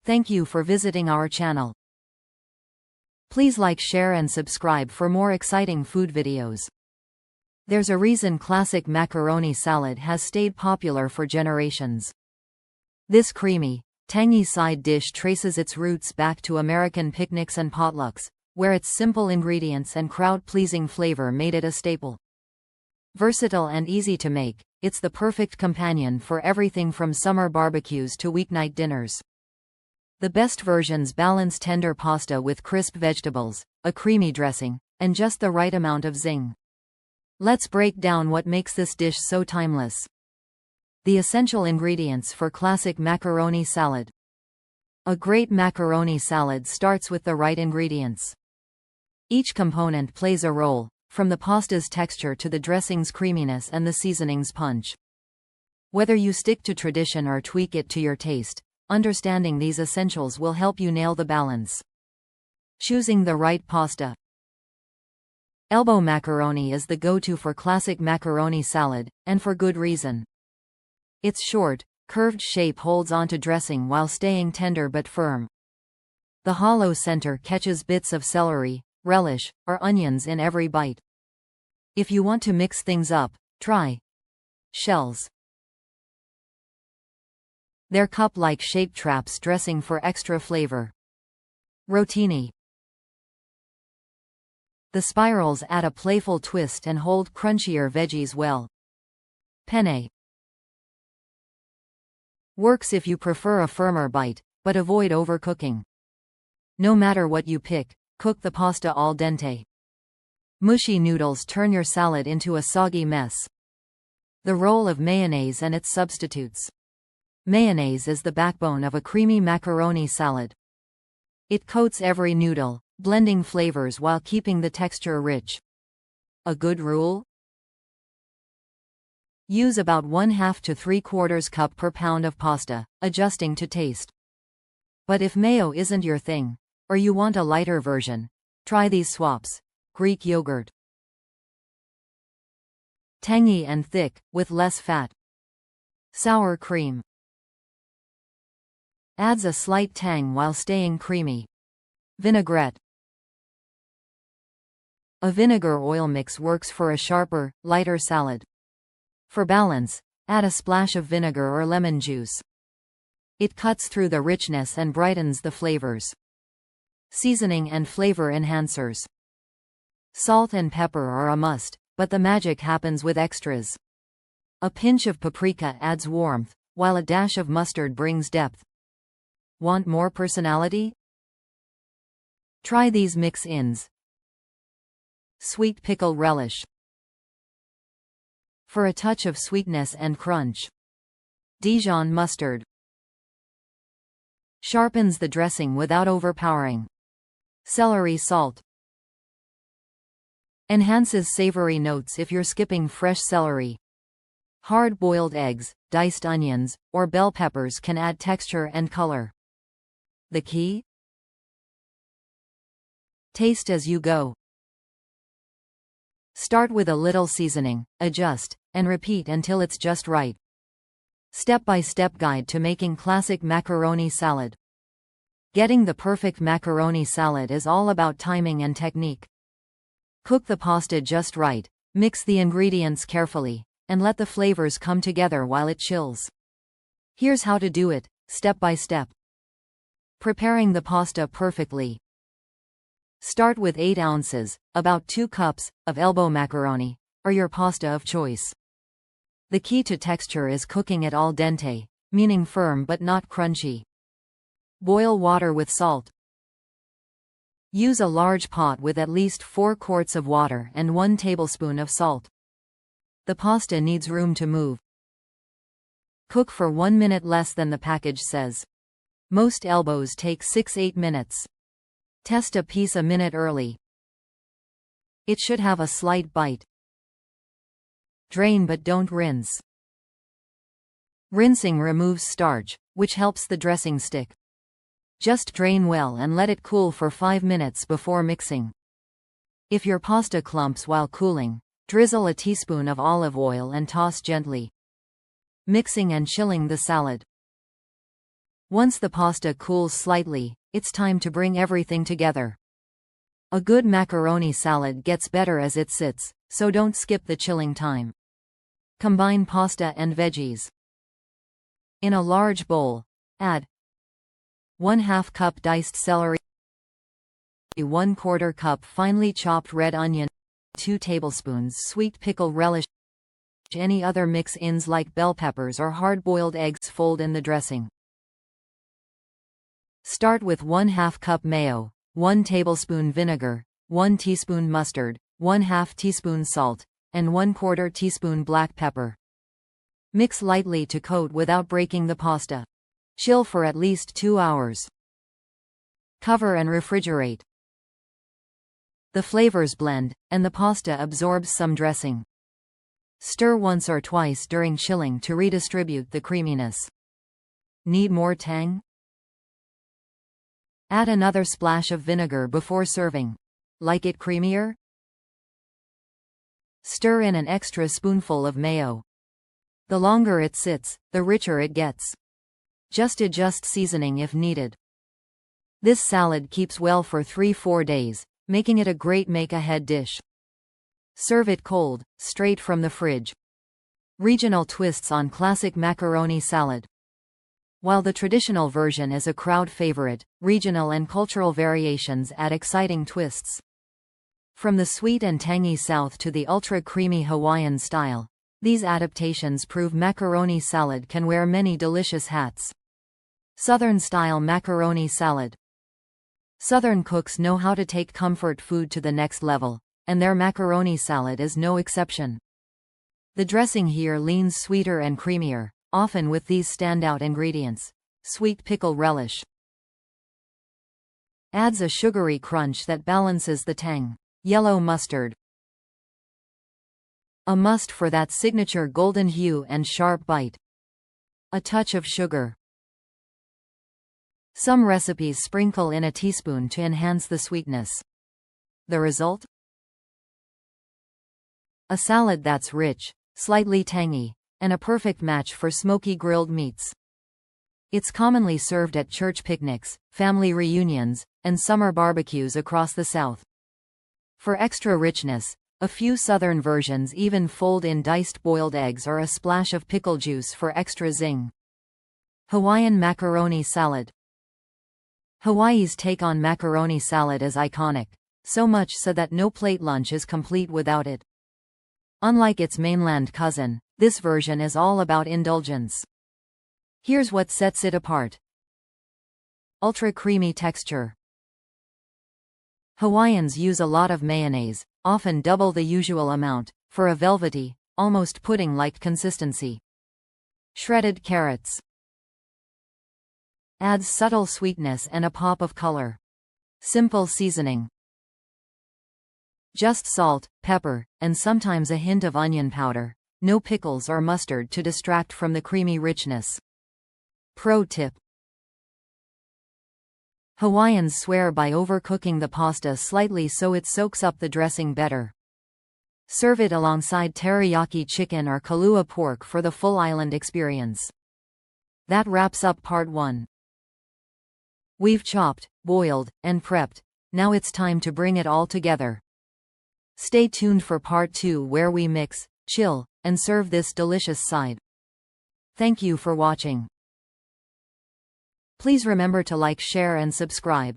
Thank you for visiting our channel. Please like, share and subscribe for more exciting food videos. There's a reason classic macaroni salad has stayed popular for generations. This creamy, tangy side dish traces its roots back to American picnics and potlucks, where its simple ingredients and crowd-pleasing flavor made it a staple. Versatile and easy to make, it's the perfect companion for everything from summer barbecues to weeknight dinners. The best versions balance tender pasta with crisp vegetables, a creamy dressing, and just the right amount of zing. Let's break down what makes this dish so timeless. The essential ingredients for classic macaroni salad. A great macaroni salad starts with the right ingredients. Each component plays a role, from the pasta's texture to the dressing's creaminess and the seasoning's punch. Whether you stick to tradition or tweak it to your taste, understanding these essentials will help you nail the balance. Choosing the right pasta. Elbow macaroni is the go-to for classic macaroni salad, and for good reason. Its short, curved shape holds onto dressing while staying tender but firm. The hollow center catches bits of celery, relish, or onions in every bite. If you want to mix things up, try shells. They're cup-like shaped traps dressing for extra flavor. Rotini. The spirals add a playful twist and hold crunchier veggies well. Penne. Works if you prefer a firmer bite, but avoid overcooking. No matter what you pick, cook the pasta al dente. Mushy noodles turn your salad into a soggy mess. The role of mayonnaise and its substitutes. Mayonnaise is the backbone of a creamy macaroni salad. It coats every noodle, blending flavors while keeping the texture rich. A good rule? Use about 1/2 to 3/4 cup per pound of pasta, adjusting to taste. But if mayo isn't your thing, or you want a lighter version, try these swaps. Greek yogurt. Tangy and thick, with less fat. Sour cream. Adds a slight tang while staying creamy. Vinaigrette. A vinegar oil mix works for a sharper, lighter salad. For balance, add a splash of vinegar or lemon juice. It cuts through the richness and brightens the flavors. Seasoning and flavor enhancers. Salt and pepper are a must, but the magic happens with extras. A pinch of paprika adds warmth, while a dash of mustard brings depth. Want more personality? Try these mix-ins. Sweet pickle relish. For a touch of sweetness and crunch. Dijon mustard. Sharpens the dressing without overpowering. Celery salt. Enhances savory notes if you're skipping fresh celery. Hard-boiled eggs, diced onions, or bell peppers can add texture and color. The key? Taste as you go. Start with a little seasoning, adjust, and repeat until it's just right. Step-by-step guide to making classic macaroni salad. Getting the perfect macaroni salad is all about timing and technique. Cook the pasta just right, mix the ingredients carefully, and let the flavors come together while it chills. Here's how to do it, step by step. Preparing the pasta perfectly. Start with 8 ounces, about 2 cups, of elbow macaroni, or your pasta of choice. The key to texture is cooking it al dente, meaning firm but not crunchy. Boil water with salt. Use a large pot with at least 4 quarts of water and 1 tablespoon of salt. The pasta needs room to move. Cook for 1 minute less than the package says. Most elbows take 6-8 minutes. Test a piece a minute early. It should have a slight bite. Drain but don't rinse. Rinsing removes starch, which helps the dressing stick. Just drain well and let it cool for 5 minutes before mixing. If your pasta clumps while cooling, drizzle a teaspoon of olive oil and toss gently. Mixing and chilling the salad. Once the pasta cools slightly, it's time to bring everything together. A good macaroni salad gets better as it sits, so don't skip the chilling time. Combine pasta and veggies. In a large bowl, add 1/2 cup diced celery, 1/4 cup finely chopped red onion, 2 tablespoons sweet pickle relish. Any other mix-ins like bell peppers or hard-boiled eggs fold in the dressing. Start with 1/2 cup mayo, 1 tablespoon vinegar, 1 teaspoon mustard, 1/2 teaspoon salt, and 1/4 teaspoon black pepper. Mix lightly to coat without breaking the pasta. Chill for at least 2 hours. Cover and refrigerate. The flavors blend, and the pasta absorbs some dressing. Stir once or twice during chilling to redistribute the creaminess. Need more tang? Add another splash of vinegar before serving. Like it creamier? Stir in an extra spoonful of mayo. The longer it sits, the richer it gets. Just adjust seasoning if needed. This salad keeps well for 3-4 days, making it a great make-ahead dish. Serve it cold, straight from the fridge. Regional twists on classic macaroni salad. While the traditional version is a crowd favorite, regional and cultural variations add exciting twists. From the sweet and tangy South to the ultra-creamy Hawaiian style, these adaptations prove macaroni salad can wear many delicious hats. Southern-style macaroni salad. Southern cooks know how to take comfort food to the next level, and their macaroni salad is no exception. The dressing here leans sweeter and creamier, often with these standout ingredients. Sweet pickle relish adds a sugary crunch that balances the tang. Yellow mustard, a must for that signature golden hue and sharp bite. A touch of sugar. Some recipes sprinkle in a teaspoon to enhance the sweetness. The result? A salad that's rich, slightly tangy, and a perfect match for smoky grilled meats. It's commonly served at church picnics, family reunions, and summer barbecues across the South. For extra richness, a few Southern versions even fold in diced boiled eggs or a splash of pickle juice for extra zing. Hawaiian macaroni salad. Hawaii's take on macaroni salad is iconic, so much so that no plate lunch is complete without it. Unlike its mainland cousin, this version is all about indulgence. Here's what sets it apart. Ultra-creamy texture. Hawaiians use a lot of mayonnaise, often double the usual amount, for a velvety, almost pudding-like consistency. Shredded carrots adds subtle sweetness and a pop of color. Simple seasoning. Just salt, pepper, and sometimes a hint of onion powder. No pickles or mustard to distract from the creamy richness. Pro tip. Hawaiians swear by overcooking the pasta slightly so it soaks up the dressing better. Serve it alongside teriyaki chicken or kalua pork for the full island experience. That wraps up part 1. We've chopped, boiled, and prepped. Now it's time to bring it all together. Stay tuned for part 2 where we mix, chill, and serve this delicious side. Thank you for watching. Please remember to like, share, and subscribe.